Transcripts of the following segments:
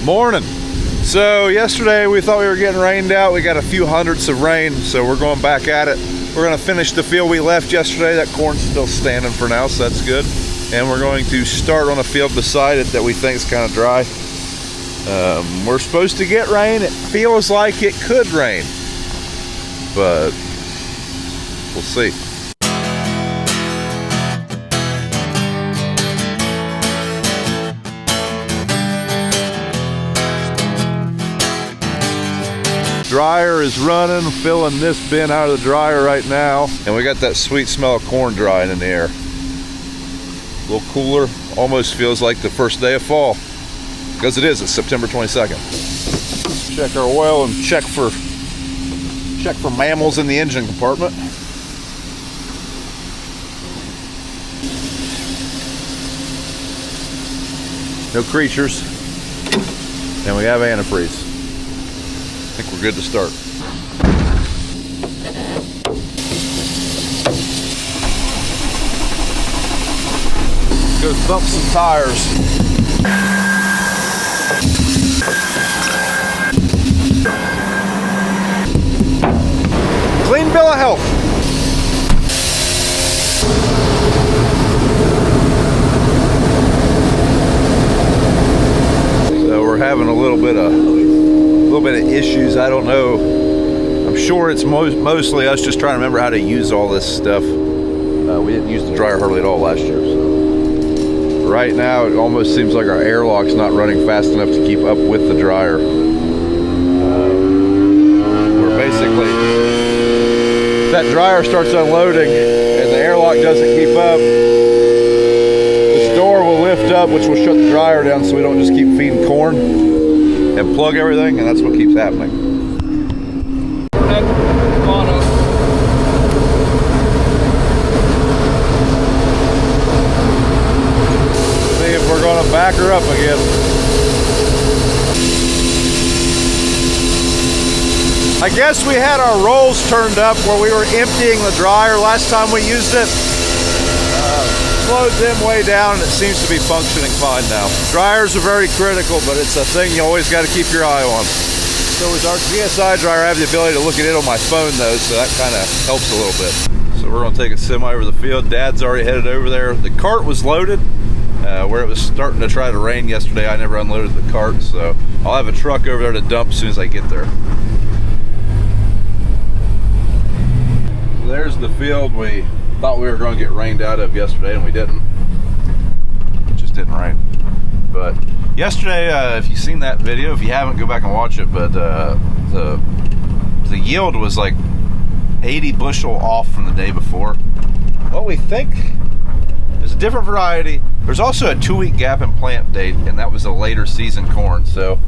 Morning. So yesterday we thought we were getting rained out. We got a few hundredths of rain, so we're going back at it. We're going to finish the field we left yesterday. That corn's still standing for now, so that's good. And we're going to start on a field beside it that we think is kind of dry. We're supposed to get rain. It feels like it could rain, but we'll see. Dryer is running, filling this bin out of the dryer right now, and we got that sweet smell of corn drying in the air. A little cooler, almost feels like the first day of fall, because it is. It's September 22nd. Let's check our oil and check for mammals in the engine compartment. No creatures, and we have antifreeze. I think we're good to start. Go thump some tires. Clean bill of health. So we're having a little bit of issues. I don't know. I'm sure it's mostly us just trying to remember how to use all this stuff. We didn't use the dryer hardly at all last year. So right now it almost seems like our airlock's not running fast enough to keep up with the dryer. We're basically, if that dryer starts unloading and the airlock doesn't keep up, this door will lift up, which will shut the dryer down so we don't just keep feeding corn and plug everything, and that's what keeps happening. See if we're going to back her up again. I guess we had our rolls turned up where we were emptying the dryer last time we used it. Slowed them way down, and it seems to be functioning fine now. Dryers are very critical, but it's a thing you always got to keep your eye on. So with our GSI dryer, I have the ability to look at it on my phone though, so that kind of helps a little bit. So we're going to take a semi over the field. Dad's already headed over there. The cart was loaded. Where it was starting to try to rain yesterday, I never unloaded the cart, so I'll have a truck over there to dump as soon as I get there. So there's the field we thought we were going to get rained out of yesterday, and we didn't. It just didn't rain. But yesterday, if you've seen that video, if you haven't, go back and watch it. But the yield was like 80 bushel off from the day before. What we think is a different variety. There's also a 2-week gap in plant date, and that was a later season corn. So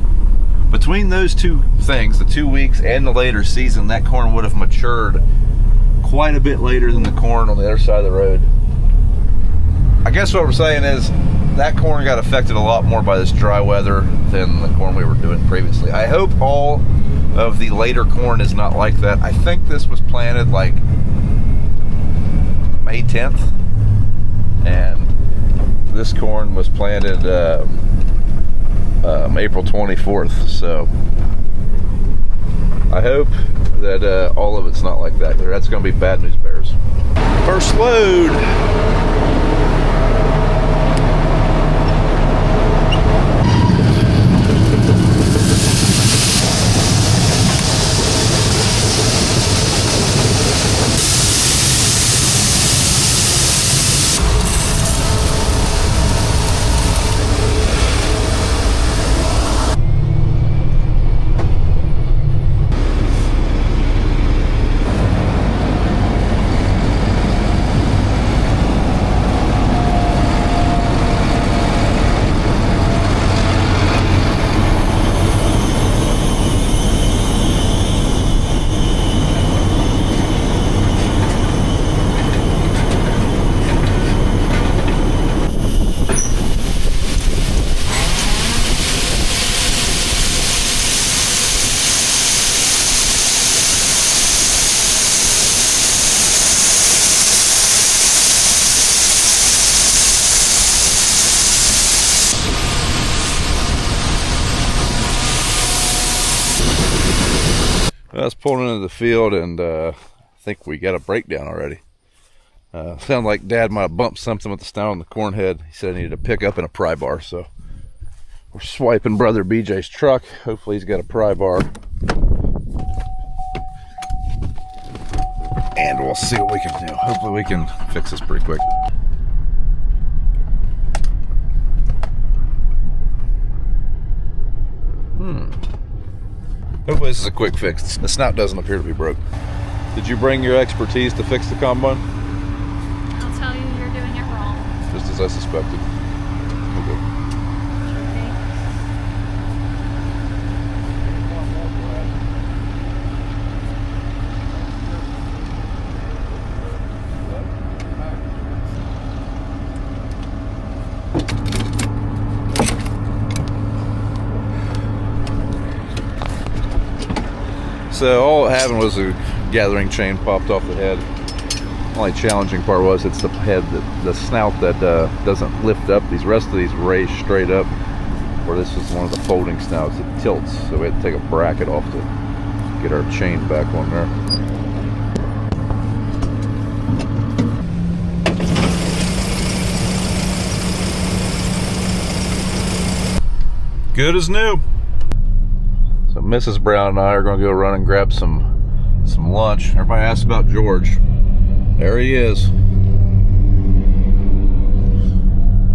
between those two things, the 2 weeks and the later season, that corn would have matured quite a bit later than the corn on the other side of the road. I guess what we're saying is that corn got affected a lot more by this dry weather than the corn we were doing previously. I hope all of the later corn is not like that. I think this was planted like May 10th, and this corn was planted April 24th. So I hope that all of it's not like that. That's going to be bad news bears. First load. I was pulling into the field, and I think we got a breakdown already. Sounded like Dad might have bumped something with the snout on the corn head. He said I needed to pick up in a pry bar, so we're swiping Brother BJ's truck. Hopefully he's got a pry bar. And we'll see what we can do. Hopefully we can fix this pretty quick. Hopefully this is a quick fix. The snout doesn't appear to be broke. Did you bring your expertise to fix the combine? I'll tell you, you're doing it wrong. Just as I suspected. Okay. So all that happened was a gathering chain popped off the head. The only challenging part was it's the head, the snout that doesn't lift up. These rest of these raise straight up, where this is one of the folding snouts. It tilts, so we had to take a bracket off to get our chain back on there. Good as new. So Mrs. Brown and I are going to go run and grab some lunch. Everybody asked about George. There he is.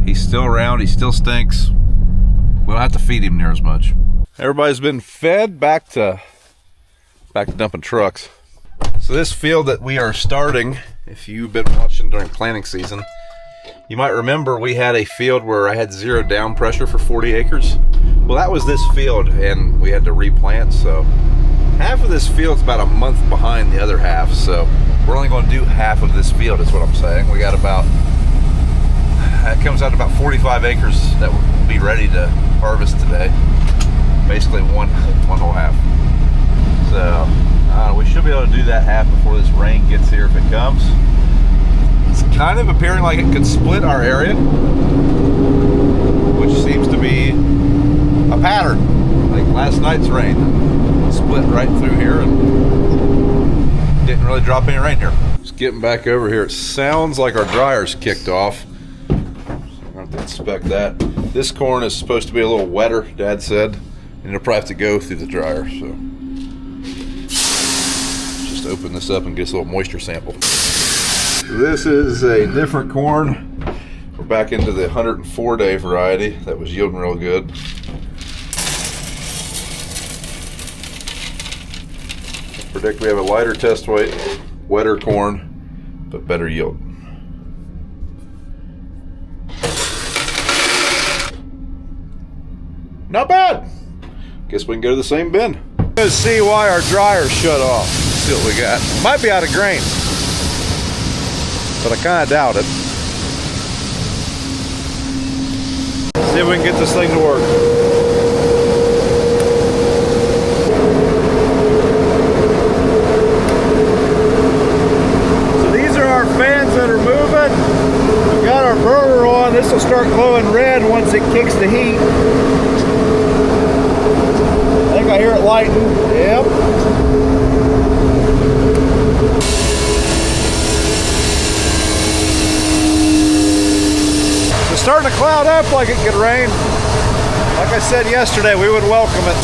He's still around. He still stinks. We don't have to feed him near as much. Everybody's been fed. Back to dumping trucks. So this field that we are starting, if you've been watching during planting season, you might remember we had a field where I had 0 down pressure for 40 acres. Well, that was this field, and we had to replant, so half of this field's about a month behind the other half, so we're only going to do half of this field, is what I'm saying. We got about, that comes out to about 45 acres that will be ready to harvest today. Basically one whole half. So we should be able to do that half before this rain gets here if it comes. It's kind of appearing like it could split our area, which seems to be a pattern. Like last night's rain split right through here and didn't really drop any rain here. Just getting back over here. It sounds like our dryer's kicked off. I have to inspect that. This corn is supposed to be a little wetter, Dad said, and it'll probably have to go through the dryer. So just open this up and get a little moisture sample. This is a different corn. We're back into the 104-day variety that was yielding real good. I predict we have a lighter test weight, wetter corn, but better yield. Not bad. Guess we can go to the same bin. Let's see why our dryer's shut off. See what we got. Might be out of grain, but I kind of doubt it. See if we can get this thing to work. So these are our fans that are moving. We've got our burner on. This will start glowing red once it kicks the heat. I think I hear it lighten. Yep. It's starting to cloud up like it could rain. Like I said yesterday, we would welcome it.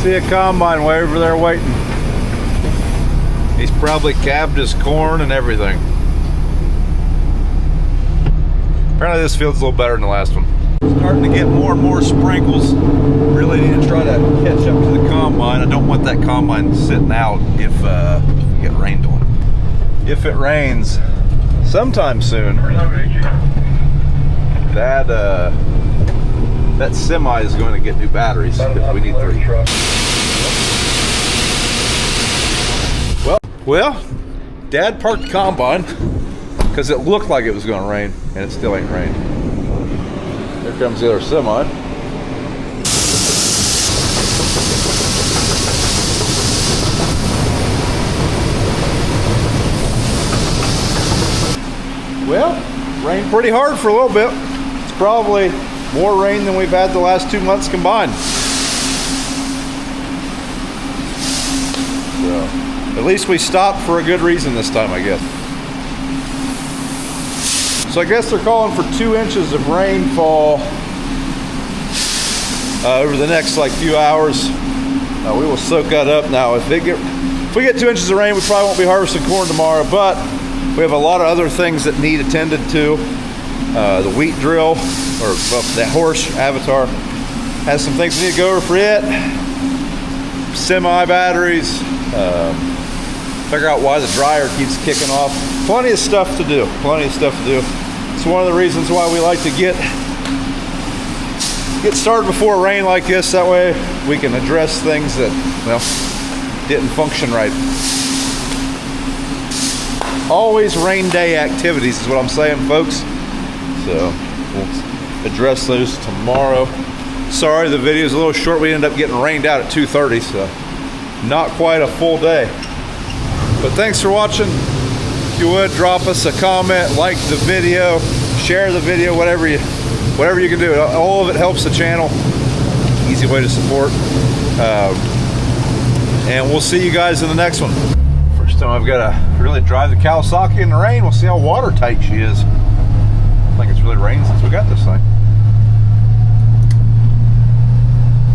See a combine way over there waiting. He's probably calved his corn and everything. Apparently this field's a little better than the last one. Starting to get more and more sprinkles. Really need to try to catch up to the combine. I don't want that combine sitting out if we get rained on. If it rains sometime soon, that semi is going to get new batteries because we need 3. Well, Dad parked the combine because it looked like it was going to rain, and it still ain't rained. Here comes the other semi. Well, rained pretty hard for a little bit. It's probably more rain than we've had the last 2 months combined. So, at least we stopped for a good reason this time, I guess. So I guess they're calling for 2 inches of rainfall over the next few hours. We will soak that up now. If we get 2 inches of rain, we probably won't be harvesting corn tomorrow, but we have a lot of other things that need attended to. The wheat drill, or that horse, Avatar, has some things we need to go over for it. Semi batteries, figure out why the dryer keeps kicking off. Plenty of stuff to do, It's one of the reasons why we like to get started before rain like this. That way we can address things that, well, didn't function right. Always rain day activities is what I'm saying, folks. So we'll address those tomorrow. Sorry, the video's a little short. We ended up getting rained out at 2:30, so not quite a full day. But thanks for watching. If you would, drop us a comment, like the video, share the video, whatever you can do. All of it helps the channel. Easy way to support. And we'll see you guys in the next one. First time I've got to really drive the Kawasaki in the rain. We'll see how watertight she is. I think it's really rained since we got this thing.